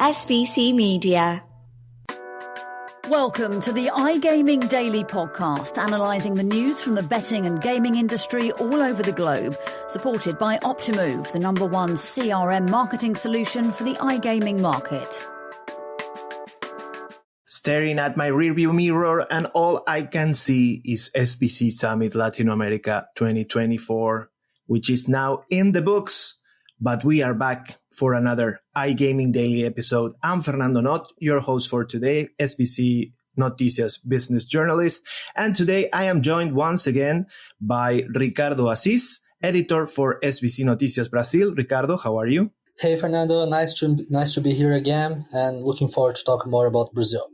SBC Media. Welcome to the iGaming Daily Podcast, analysing the news from the betting and gaming industry all over the globe, supported by Optimove, the #1 CRM marketing solution for the iGaming market. Staring at my rearview mirror, and all I can see is SBC Summit Latin America 2024, which is now in the books. But we are back for another iGaming Daily episode. I'm Fernando Noodt, your host for today, SBC Noticias business journalist. And today I am joined once again by Ricardo Assis, editor for SBC Noticias Brasil. Ricardo, how are you? Hey, Fernando. Nice to be here again, and looking forward to talk more about Brazil.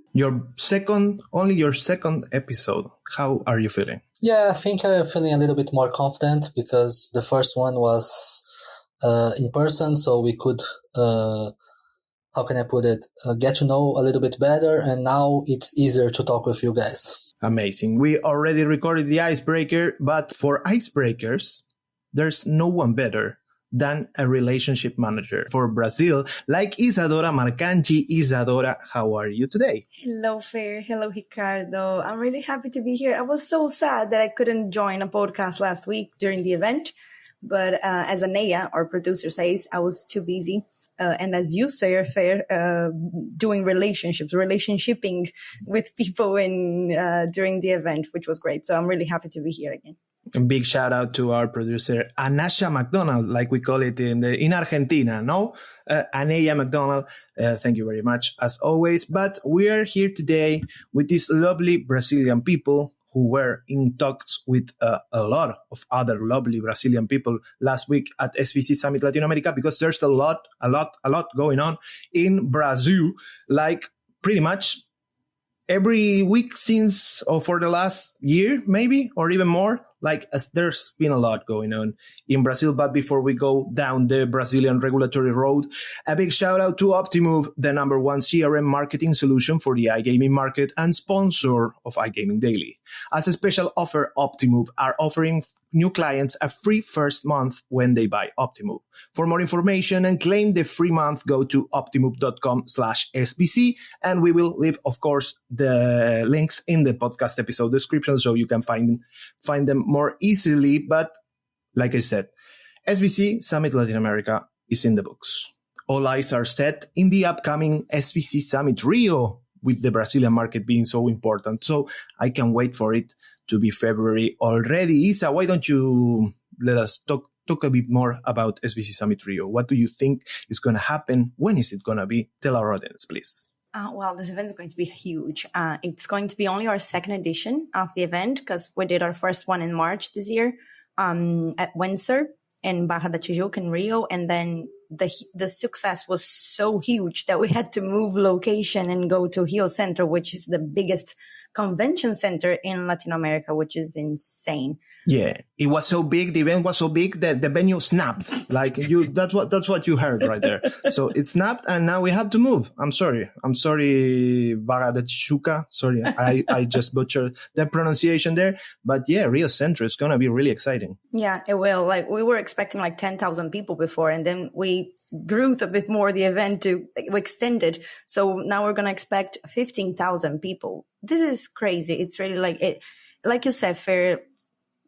Only your second episode. How are you feeling? Yeah, I think I'm feeling a little bit more confident because the first one was in person, so we could, how can I put it, get to know a little bit better, and now it's easier to talk with you guys. Amazing. We already recorded the icebreaker, but for icebreakers, there's no one better than a relationship manager for Brazil, like Isadora Marcante. Isadora, how are you today? Hello, Fer. Hello, Ricardo. I'm really happy to be here. I was so sad that I couldn't join a podcast last week during the event. But as Anaya, our producer, says, I was too busy. And as you say, Fer, doing relationshiping with people during the event, which was great. So I'm really happy to be here again. A big shout out to our producer, Anasha McDonald, like we call it in Argentina, no? Anaya McDonald, thank you very much, as always. But we are here today with these lovely Brazilian people who were in talks with a lot of other lovely Brazilian people last week at SBC Summit Latin America, because there's a lot going on in Brazil, like pretty much every week since, or for the last year, maybe, or even more. Like, as there's been a lot going on in Brazil. But before we go down the Brazilian regulatory road, a big shout out to Optimove, the #1 CRM marketing solution for the iGaming market and sponsor of iGaming Daily. As a special offer, Optimove are offering new clients a free first month when they buy Optimove. For more information and claim the free month, go to optimove.com/SBC. And we will leave, of course, the links in the podcast episode description so you can find them more easily. But like I said, SBC Summit Latin America is in the books. All eyes are set in the upcoming SBC Summit Rio, with the Brazilian market being so important. So I can't wait for it to be February already. Isa, why don't you let us talk a bit more about SBC Summit Rio? What do you think is going to happen? When is it going to be? Tell our audience, please. Well, this event is going to be huge. It's going to be only our second edition of the event, because we did our first one in March this year at Windsor in Barra da Tijuca in Rio. And then the success was so huge that we had to move location and go to Rio Center, which is the biggest convention center in Latin America, which is insane. Yeah, it was so big. The event was so big that the venue snapped. Like that's what you heard right there. So it snapped, and now we have to move. I'm sorry, Barra da Tijuca. Sorry, I just butchered the pronunciation there. But yeah, Rio Center is gonna be really exciting. Yeah, it will. Like, we were expecting like 10,000 people before, and then we grew a bit more the event we extended. So now we're gonna expect 15,000 people. This is crazy. It's really like you said, Fer.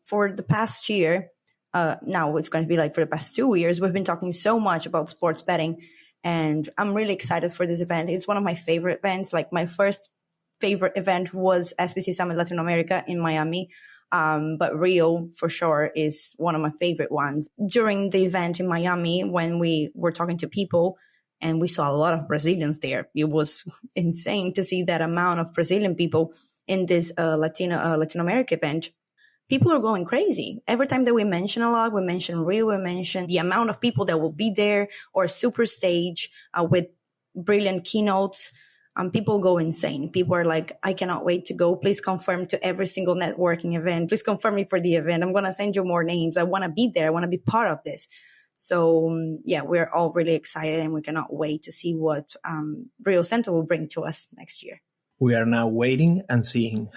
For the past year, now it's going to be like for the past 2 years, we've been talking so much about sports betting, and I'm really excited for this event. It's one of my favorite events. Like, my first favorite event was SBC Summit Latin America in Miami, but Rio for sure is one of my favorite ones. During the event in Miami, when we were talking to people, and we saw a lot of Brazilians there, it was insane to see that amount of Brazilian people in this Latin America event. People are going crazy. Every time that we mention a lot, we mention Rio, we mention the amount of people that will be there, or super stage with brilliant keynotes. People go insane. People are like, I cannot wait to go. Please confirm to every single networking event. Please confirm me for the event. I'm going to send you more names. I want to be there. I want to be part of this. So yeah, we're all really excited, and we cannot wait to see what Rio Center will bring to us next year. We are now waiting and seeing.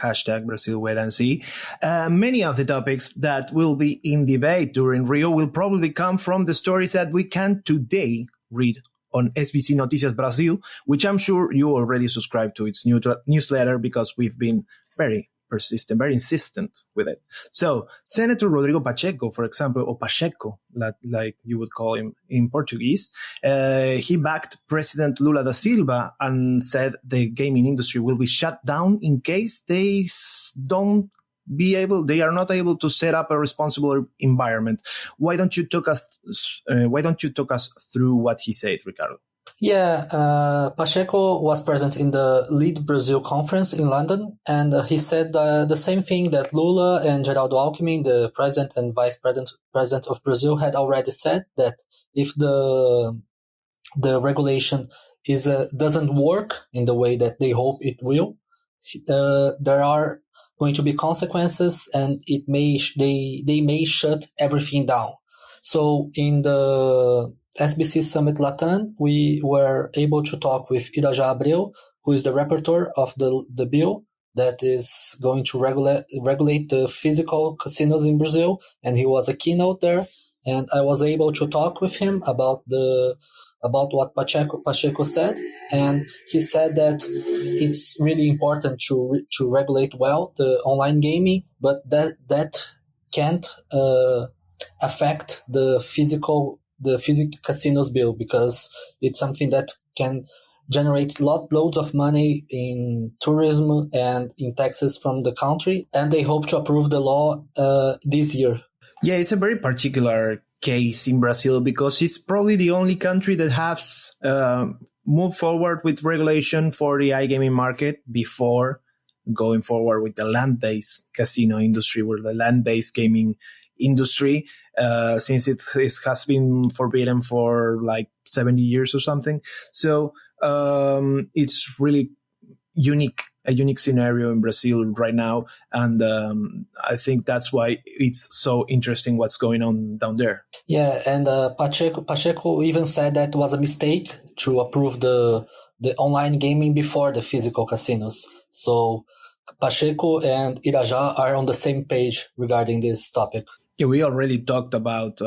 #Brazil wait and see. Many of the topics that will be in debate during Rio will probably come from the stories that we can today read on SBC Noticias Brasil, which I'm sure you already subscribe to its newsletter because we've been very persistent, very insistent with it. So Senator Rodrigo Pacheco, for example, or Pacheco, like you would call him in Portuguese, he backed President Lula da Silva and said the gaming industry will be shut down in case they are not able to set up a responsible environment. Why don't you talk us through what he said, Ricardo? Yeah, Pacheco was present in the Lead Brazil conference in London, and he said the same thing that Lula and Geraldo Alckmin, the president and vice president of Brazil, had already said, that if the regulation doesn't work in the way that they hope it will, there are going to be consequences, and they may shut everything down. So in the SBC Summit Latam, we were able to talk with Irajá Abreu, who is the rapporteur of the bill that is going to regulate the physical casinos in Brazil, and he was a keynote there. And I was able to talk with him about what Pacheco said, and he said that it's really important to regulate well the online gaming, but that can't affect the physical casinos bill, because it's something that can generate loads of money in tourism and in taxes from the country, and they hope to approve the law this year. Yeah, it's a very particular case in Brazil because it's probably the only country that has moved forward with regulation for the iGaming market before going forward with the land-based casino industry, or the land-based gaming industry, since it has been forbidden for like 70 years or something. So it's really a unique scenario in Brazil right now. And I think that's why it's so interesting what's going on down there. Yeah, and Pacheco even said that it was a mistake to approve the online gaming before the physical casinos. So Pacheco and Irajá are on the same page regarding this topic. Yeah, we already talked about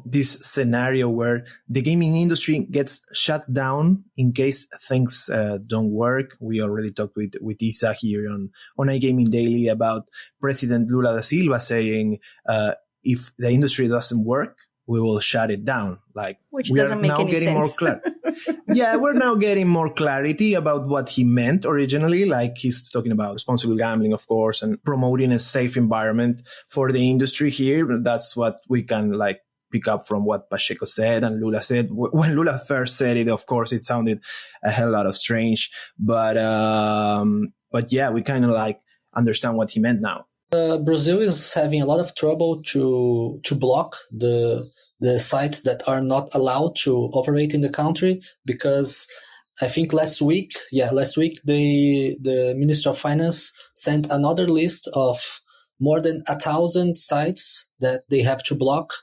this scenario where the gaming industry gets shut down in case things don't work. We already talked with Isa here on iGaming Daily about President Lula da Silva saying, if the industry doesn't work, we will shut it down. Which doesn't make any sense. Yeah, we're now getting more clarity about what he meant originally. Like, he's talking about responsible gambling, of course, and promoting a safe environment for the industry here. That's what we can pick up from what Pacheco said and Lula said. When Lula first said it, of course, it sounded a hell lot of strange. But yeah, we kind of understand what he meant now. Brazil is having a lot of trouble to block the sites that are not allowed to operate in the country, because I think last week the Minister of Finance sent another list of more than 1,000 sites that they have to block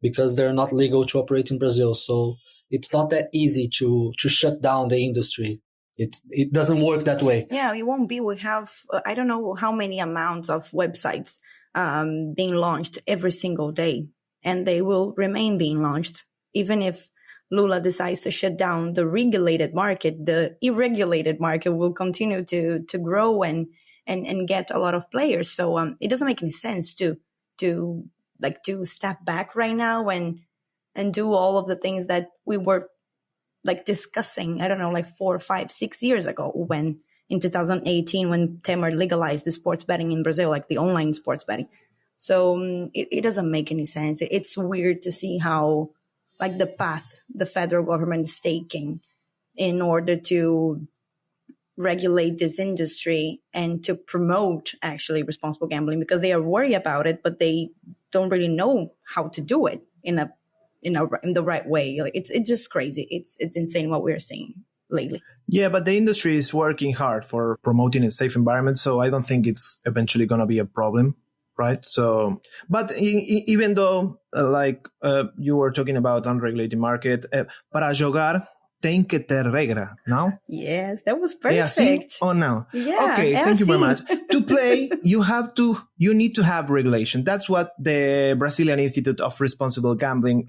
because they're not legal to operate in Brazil. So it's not that easy to shut down the industry. It doesn't work that way. Yeah, it won't be. We have, I don't know how many amounts of websites being launched every single day, and they will remain being launched. Even if Lula decides to shut down the regulated market, the irregulated market will continue to grow and get a lot of players. So it doesn't make any sense to step back right now and do all of the things that we were discussing, 4, 5, 6 years ago, when in 2018, when Temer legalized the sports betting in Brazil, the online sports betting. So it doesn't make any sense. It's weird to see how the path the federal government is taking in order to regulate this industry and to promote actually responsible gambling, because they are worried about it, but they don't really know how to do it in the right way. It's just crazy. It's insane what we're seeing lately. Yeah, but the industry is working hard for promoting a safe environment, so I don't think it's eventually going to be a problem, right? So, but even though, you were talking about unregulated market, para jogar tem que ter regra, no? Yes, that was perfect. Yeah, see? Oh, no. Yeah, okay, thank you very much. To play, you have to you need to have regulation. That's what the Brazilian Institute of Responsible Gambling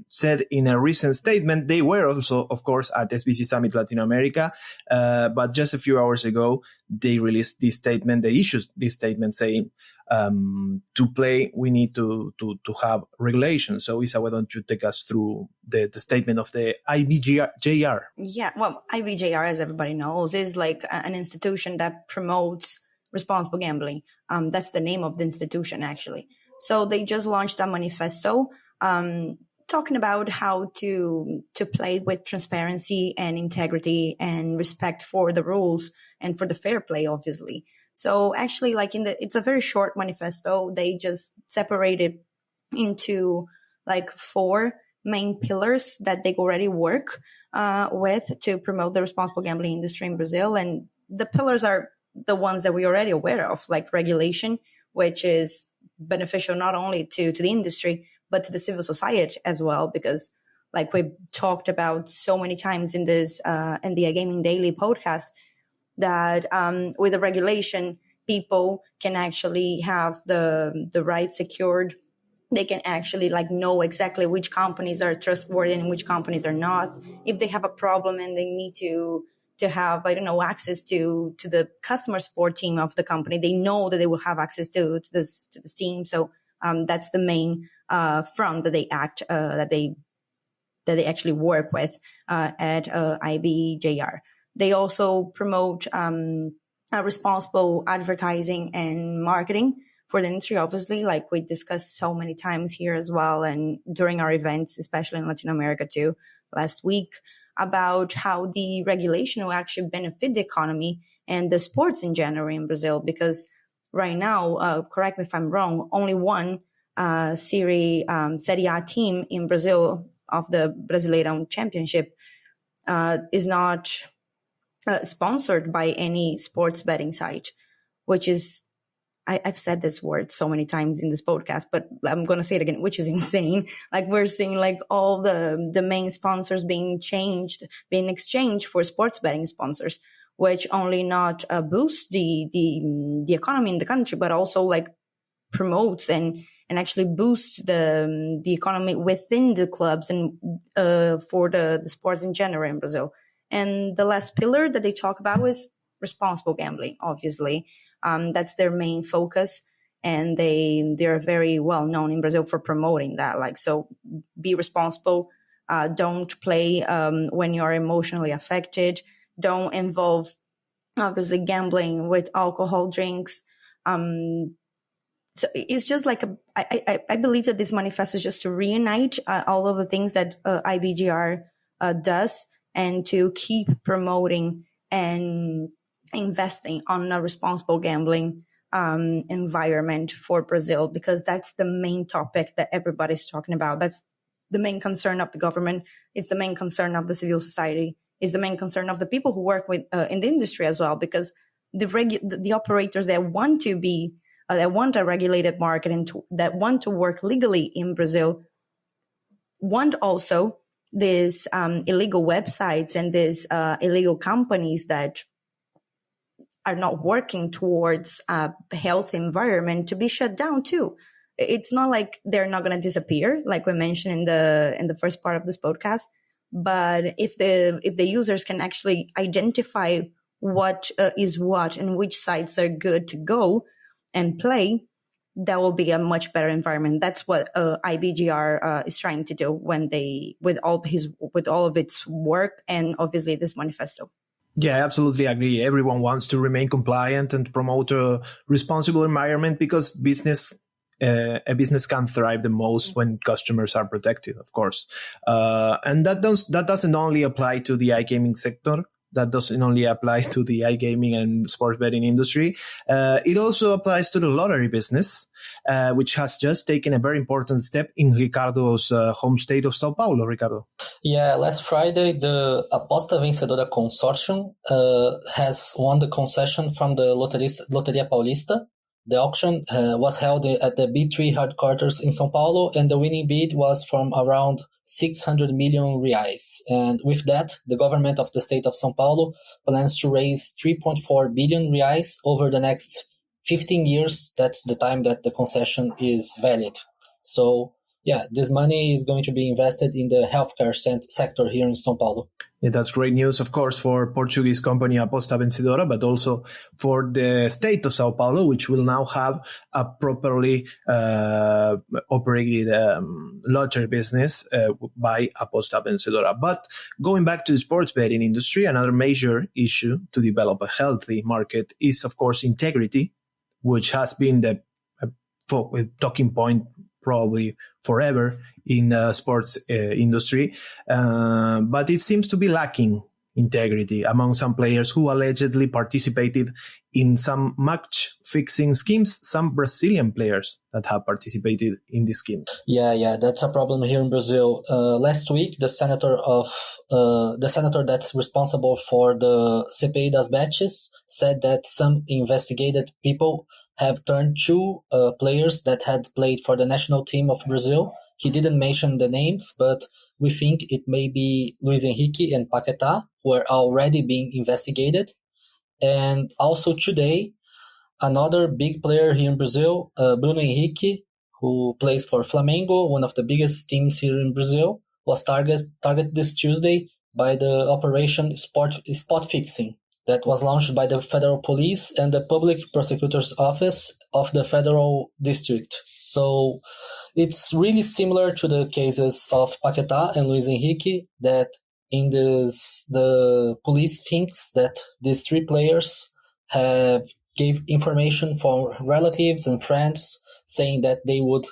said in a recent statement. They were also, of course, at SBC Summit Latin America, but just a few hours ago, they released this statement. They issued this statement saying, to play, we need to have regulation. So, Isa, why don't you take us through the statement of the IBJR? Yeah, well, IBJR, as everybody knows, is like an institution that promotes responsible gambling. That's the name of the institution, actually. So they just launched a manifesto talking about how to play with transparency and integrity and respect for the rules and for the fair play, obviously. So actually, like it's a very short manifesto. They just separated into like 4 main pillars that they already work with to promote the responsible gambling industry in Brazil. And the pillars are the ones that we're already aware of, like regulation, which is beneficial not only to the industry, but to the civil society as well, because like we talked about so many times in this in the iGaming Daily podcast, that with the regulation, people can actually have the rights secured. They can actually like know exactly which companies are trustworthy and which companies are not. If they have a problem and they need to have, I don't know, access to the customer support team of the company, they know that they will have access to this team. So that's the main front that they act that they actually work with at IBJR. They also promote responsible advertising and marketing for the industry, obviously, like we discussed so many times here as well, and during our events, especially in Latin America too, last week, about how the regulation will actually benefit the economy and the sports in general in Brazil. Because right now, correct me if I'm wrong, only one Serie A team in Brazil of the Brasileirão Championship is not sponsored by any sports betting site, which is, I've said this word so many times in this podcast, but I'm going to say it again, which is insane. Like we're seeing like all the main sponsors being exchanged for sports betting sponsors, which only not boosts the economy in the country, but also like promotes and actually boosts the economy within the clubs and for the sports in general in Brazil. And the last pillar that they talk about is responsible gambling, obviously. That's their main focus. And they're very well known in Brazil for promoting that. Like, so be responsible. Don't play when you're emotionally affected. Don't involve, obviously, gambling with alcohol drinks. So it's just like I believe that this manifesto is just to reunite all of the things that IBJR does, and to keep promoting and investing on a responsible gambling environment for Brazil, because that's the main topic that everybody's talking about. That's the main concern of the government. It's the main concern of the civil society. It's the main concern of the people who work with in the industry as well, because the operators that want to be that want a regulated market and that want to work legally in Brazil want also these illegal websites and these illegal companies that are not working towards a healthy environment to be shut down too. It's not like they're not going to disappear, like we mentioned in the first part of this podcast. But if the users can actually identify what is what and which sites are good to go and play, that will be a much better environment. That's what IBJR is trying to do with all of its work and obviously this manifesto. Yeah, I absolutely agree. Everyone wants to remain compliant and promote a responsible environment, because a business can thrive the most when customers are protected, of course. And that doesn't only apply to the iGaming sector. That doesn't only apply to the iGaming and sports betting industry. It also applies to the lottery business, which has just taken a very important step in Ricardo's home state of Sao Paulo. Ricardo. Yeah, last Friday, the Aposta Vencedora Consortium has won the concession from the Loteria Paulista. The auction was held at the B3 headquarters in Sao Paulo, and the winning bid was from around 600 million reais. And with that, the government of the state of Sao Paulo plans to raise 3.4 billion reais over the next 15 years, that's the time that the concession is valid. So, yeah, this money is going to be invested in the healthcare sector here in São Paulo. Yeah, that's great news, of course, for Portuguese company Aposta Vencedora, but also for the state of Sao Paulo, which will now have a properly operated lottery business by Aposta Vencedora. But going back to the sports betting industry, another major issue to develop a healthy market is, of course, integrity, which has been the talking point probably forever in the sports industry. But it seems to be lacking integrity among some players who allegedly participated in some match fixing schemes, some Brazilian players that have participated in these schemes. Yeah, that's a problem here in Brazil. Last week, the senator that's responsible for the CPI das Bets said that some investigated people have turned two players that had played for the national team of Brazil. He didn't mention the names, but we think it may be Luis Henrique and Paquetá, who are already being investigated. And also today, another big player here in Brazil, Bruno Henrique, who plays for Flamengo, one of the biggest teams here in Brazil, was targeted this Tuesday by the Operation Spot Fixing that was launched by the Federal Police and the Public Prosecutor's Office of the Federal District. So it's really similar to the cases of Paquetá and Luis Henrique, that in this, the police thinks that these three players gave information for relatives and friends saying that they would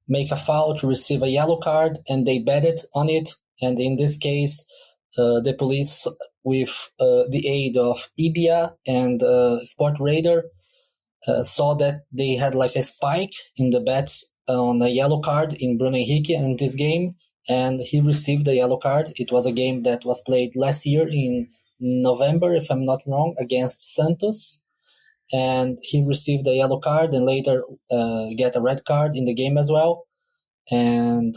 make a foul to receive a yellow card, and they betted on it. And in this case, the police, with the aid of IBJR and Sport Radar, saw that they had like a spike in the bets on a yellow card in Bruno Henrique in this game, and he received a yellow card. It was a game that was played last year in November, if I'm not wrong, against Santos, and he received a yellow card and later get a red card in the game as well. And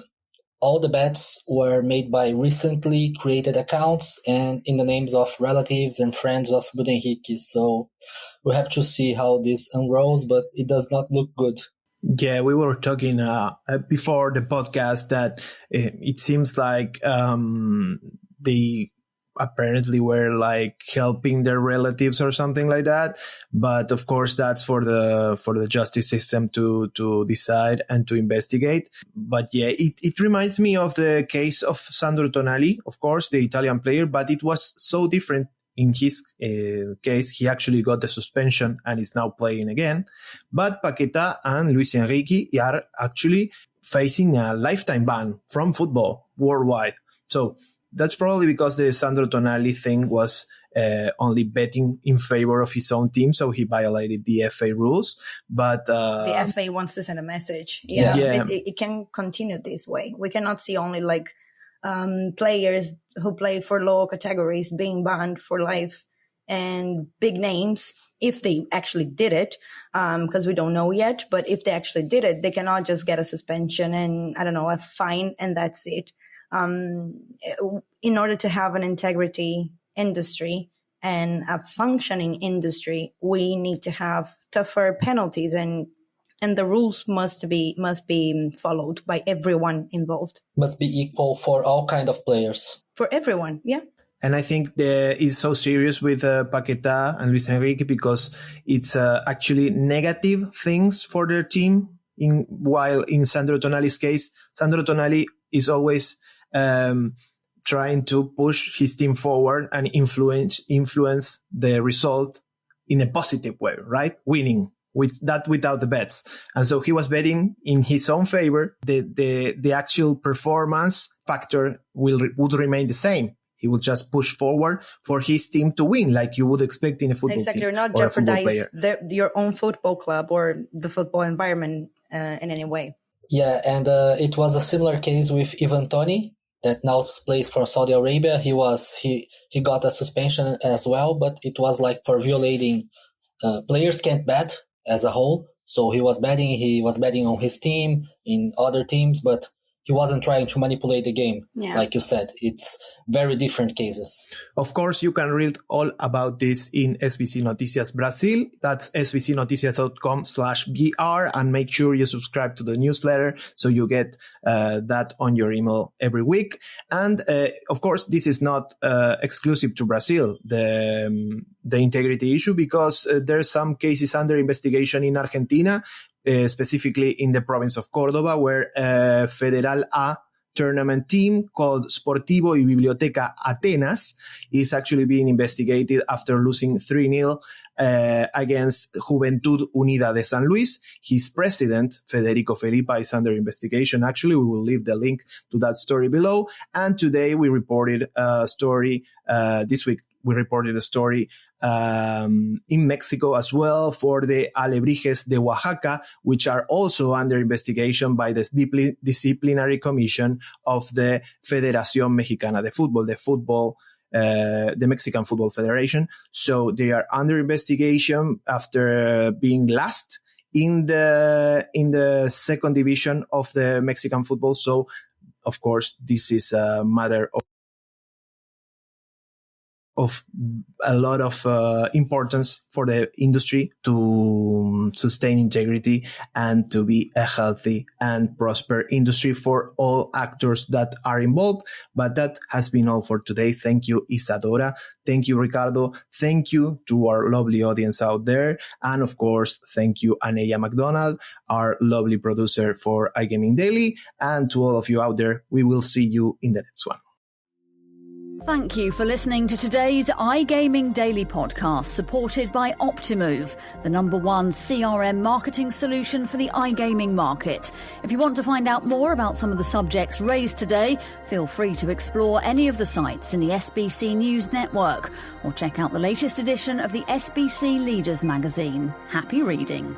all the bets were made by recently created accounts and in the names of relatives and friends of Bruno Henrique. So we have to see how this unrolls, but it does not look good. Yeah, we were talking before the podcast that it seems like they apparently were like helping their relatives or something like that. But of course, that's for the justice system to decide and to investigate. But yeah, it reminds me of the case of Sandro Tonali, of course, the Italian player, but it was so different. In his case, he actually got the suspension and is now playing again. But Paquetá and Luis Henrique are actually facing a lifetime ban from football worldwide. So that's probably because the Sandro Tonali thing was only betting in favor of his own team, so he violated the FA rules. But the FA wants to send a message. Yeah. It can continue this way. We cannot see only like players who play for lower categories being banned for life, and big names, if they actually did it, because we don't know yet, but if they actually did it, they cannot just get a suspension and, I don't know, a fine, and that's it. In order to have an integrity industry and a functioning industry, we need to have tougher penalties, and the rules must be followed by everyone involved. Must be equal for all kind of players. For everyone, yeah. And I think it's so serious with Paquetá and Luis Henrique because it's actually negative things for their team. While in Sandro Tonali's case, Sandro Tonali is always trying to push his team forward and influence the result in a positive way, right? Winning. Without the bets. And so he was betting in his own favor. The actual performance factor would remain the same. He would just push forward for his team to win, like you would expect in a football exactly. team. You're not jeopardize your own football club or the football environment in any way. Yeah, and it was a similar case with Ivan Toney that now plays for Saudi Arabia. He got a suspension as well, but it was like for violating. Players can't bet as a whole. So he was betting on his team, in other teams, but he wasn't trying to manipulate the game. Yeah. Like you said, it's very different cases. Of course, you can read all about this in SBC Noticias Brasil. That's sbcnoticias.com/br, and make sure you subscribe to the newsletter so you get that on your email every week. And of course, this is not exclusive to Brazil, the integrity issue, because there's some cases under investigation in Argentina, specifically in the province of Córdoba, where Federal A tournament team called Sportivo y Biblioteca Atenas is actually being investigated after losing 3-0 against Juventud Unida de San Luis. His president, Federico Felipa, is under investigation. Actually, we will leave the link to that story below. And today we reported a story, this week we reported a story in Mexico as well for the Alebrijes de Oaxaca, which are also under investigation by the disciplinary commission of the Federación Mexicana de Fútbol, the Mexican Football Federation. So they are under investigation after being last in the second division of the Mexican football. So, of course, this is a matter of a lot of importance for the industry to sustain integrity and to be a healthy and prosper industry for all actors that are involved. But that has been all for today. Thank you, Isadora. Thank you, Ricardo. Thank you to our lovely audience out there. And of course, thank you, Anaya McDonald, our lovely producer for iGaming Daily. And to all of you out there, we will see you in the next one. Thank you for listening to today's iGaming Daily podcast, supported by Optimove, the #1 CRM marketing solution for the iGaming market. If you want to find out more about some of the subjects raised today, feel free to explore any of the sites in the SBC News network or check out the latest edition of the SBC Leaders magazine. Happy reading.